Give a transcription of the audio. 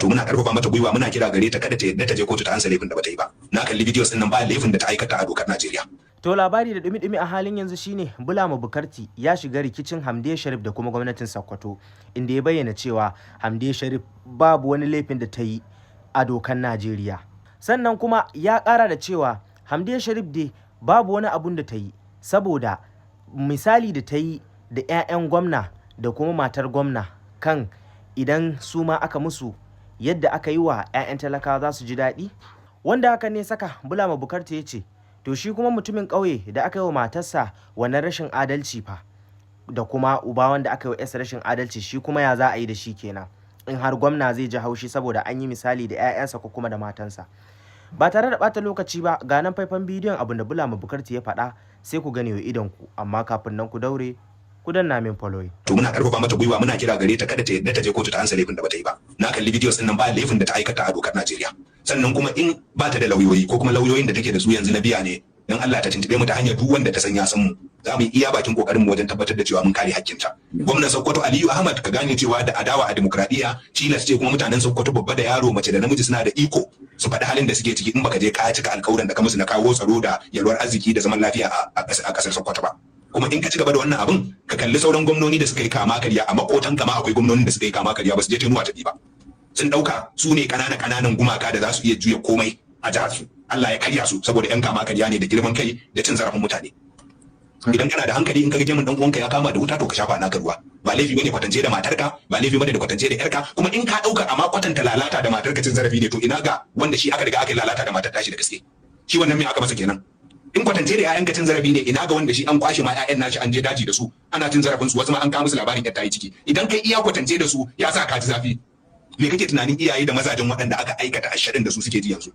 to muna karfafa mata gwiwa, muna kira gare ta kada ta yadda ta je kotu ta ansa laifin da bata yi ba. Na kalli videos din nan, ba laifin da ta aikata a dokar Najeriya. To labari da dumi-dumi a halin yanzu shine Bulama Bukarti ya shiga rikicin Hamdiya Sharif da kuma gwamnatin Sokoto, inda ya bayyana cewa Hamdiya Sharif babu wani laifin da ta yi a dokar Najeriya. Sannan kuma ya ƙara da cewa Hamdiya Sharif dai babu wani abun da ta yi, saboda misali da ta yi da 'ya'yan gwamna da kuma matar gwamna kan idan su ma aka musu yadda aka yi wa 'ya'yan talakawa za su ji daɗi, wanda haka ne saka Bulama Bukarti ya ce to shi kuma mutumin ƙauye da aka yi wa matarsa wannan rashin adalci fa, da kuma uba wanda aka yi wa yarsa rashin adalci, shi kuma ya za a yi da shi kenan in har gwamna zai ji haushi saboda an yi misali da 'ya'yansa ko kuma da matansa. Ba tare da ɓata lokaci ba, ga nan faifan bidiyon abin da Bulama Bukarti ya faɗa sai ku gane wa idonku, amma kafin nan ku daure ku danna min following. To muna karfafa mata gwiwa, muna kira gare ta kada ta yadda ta je kotu ta ansa laifin da bata yi ba. Na kalli videos din nan, ba laifin da ta aikata a dokar Najeriya. Sannan kuma in ba ta da lauyoyi ko kuma lauyoyin da take da su yanzu na biya ne, dan Allah ta tuntube mu ta hanyar duk wanda ta san ya san mu, za mu yi iya bakin kokarin mu wajen tabbatar da cewa mun kare hakkinta. Gwamnan Sokoto Aliyu Ahmad ka gane cewa da adawa a demokradiyya tilas ce, kuma mutanen Sokoto babba da yaro, mace da namiji suna da iko su faɗi halin da suke ciki in baka je ka cika alƙawarin da ka musu na kawo tsaro da yalwar arziki da zaman lafiya a ƙasar Sokoto ba. Kuma in ka ci gaba da wannan abin, ka kalli sauran gwamnoni da suka yi kama karya a makotan kama, akwai gwamnonin da suka yi kama karya ba su je tenuwa ta ba. Sun ɗauka su ne ƙananan gumaka da za su iya juya komai a jihar su. Allah ya karya su saboda 'yan kama karya ne da girman kai da cin zarafin mutane. Idan kana da hankali, in ka ga gemun dan uwanka ya kama da wuta, to ka shafa naka ruwa. Ba laifi bane kwatance da matarka, ba laifi bane da kwatance da yarka, kuma in ka dauka amma kwatanta lalata da matarka cin zarafi ne, to ina ga wanda shi aka riga aka lalata da matar tashi da gaske. Shi wannan me aka masa kenan? In kwatance da ƴaƴanka cin zarafi ne, ina ga wanda shi an kwashe ma ƴaƴan nashi an je daji da su, ana cin zarafin su, wasu ma an kawo musu labarin yadda ta yi ciki. Idan kai iya kwatance da su ya sa ka ji zafi. Me kake tunanin iyaye da mazajen waɗanda aka aikata ashirin da su suke ji yanzu?